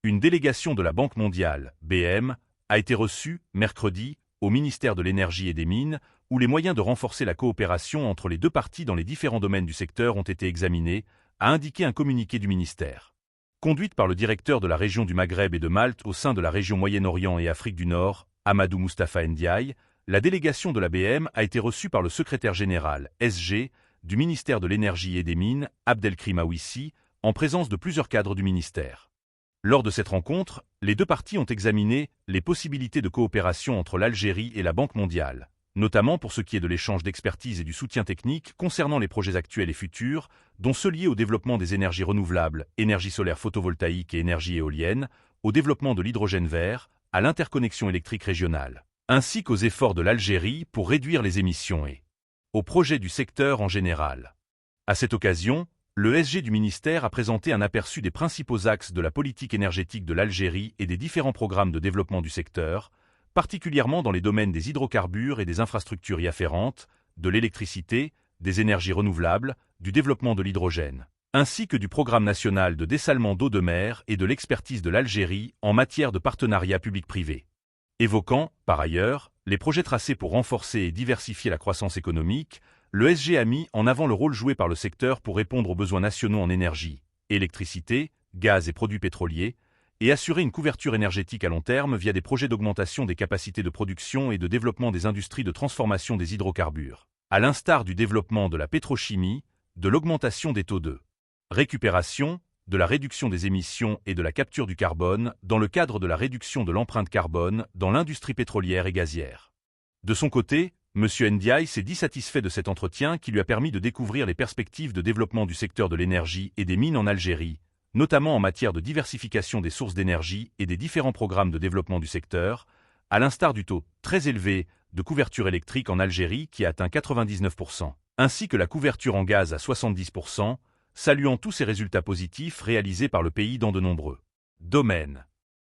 Une délégation de la Banque mondiale, BM, a été reçue, mercredi, au ministère de l'Énergie et des Mines, où les moyens de renforcer la coopération entre les deux parties dans les différents domaines du secteur ont été examinés, a indiqué un communiqué du ministère. Conduite par le directeur de la région du Maghreb et de Malte au sein de la région Moyen-Orient et Afrique du Nord, Amadou Moustapha Ndiaye, la délégation de la BM a été reçue par le secrétaire général, SG, du ministère de l'Énergie et des Mines, Abdelkrim Aouissi, en présence de plusieurs cadres du ministère. Lors de cette rencontre, les deux parties ont examiné les possibilités de coopération entre l'Algérie et la Banque mondiale, notamment pour ce qui est de l'échange d'expertise et du soutien technique concernant les projets actuels et futurs, dont ceux liés au développement des énergies renouvelables, énergie solaire photovoltaïque et énergie éolienne, au développement de l'hydrogène vert, à l'interconnexion électrique régionale, ainsi qu'aux efforts de l'Algérie pour réduire les émissions et aux projets du secteur en général. À cette occasion, le SG du ministère a présenté un aperçu des principaux axes de la politique énergétique de l'Algérie et des différents programmes de développement du secteur, particulièrement dans les domaines des hydrocarbures et des infrastructures y afférentes, de l'électricité, des énergies renouvelables, du développement de l'hydrogène, ainsi que du programme national de dessalement d'eau de mer et de l'expertise de l'Algérie en matière de partenariat public-privé. Évoquant, par ailleurs, les projets tracés pour renforcer et diversifier la croissance économique, le SG a mis en avant le rôle joué par le secteur pour répondre aux besoins nationaux en énergie, électricité, gaz et produits pétroliers, et assurer une couverture énergétique à long terme via des projets d'augmentation des capacités de production et de développement des industries de transformation des hydrocarbures, à l'instar du développement de la pétrochimie, de l'augmentation des taux de récupération, de la réduction des émissions et de la capture du carbone dans le cadre de la réduction de l'empreinte carbone dans l'industrie pétrolière et gazière. De son côté, M. Ndiaye s'est dit satisfait de cet entretien qui lui a permis de découvrir les perspectives de développement du secteur de l'énergie et des mines en Algérie, notamment en matière de diversification des sources d'énergie et des différents programmes de développement du secteur, à l'instar du taux très élevé de couverture électrique en Algérie qui atteint 99%, ainsi que la couverture en gaz à 70%, saluant tous ces résultats positifs réalisés par le pays dans de nombreux domaines.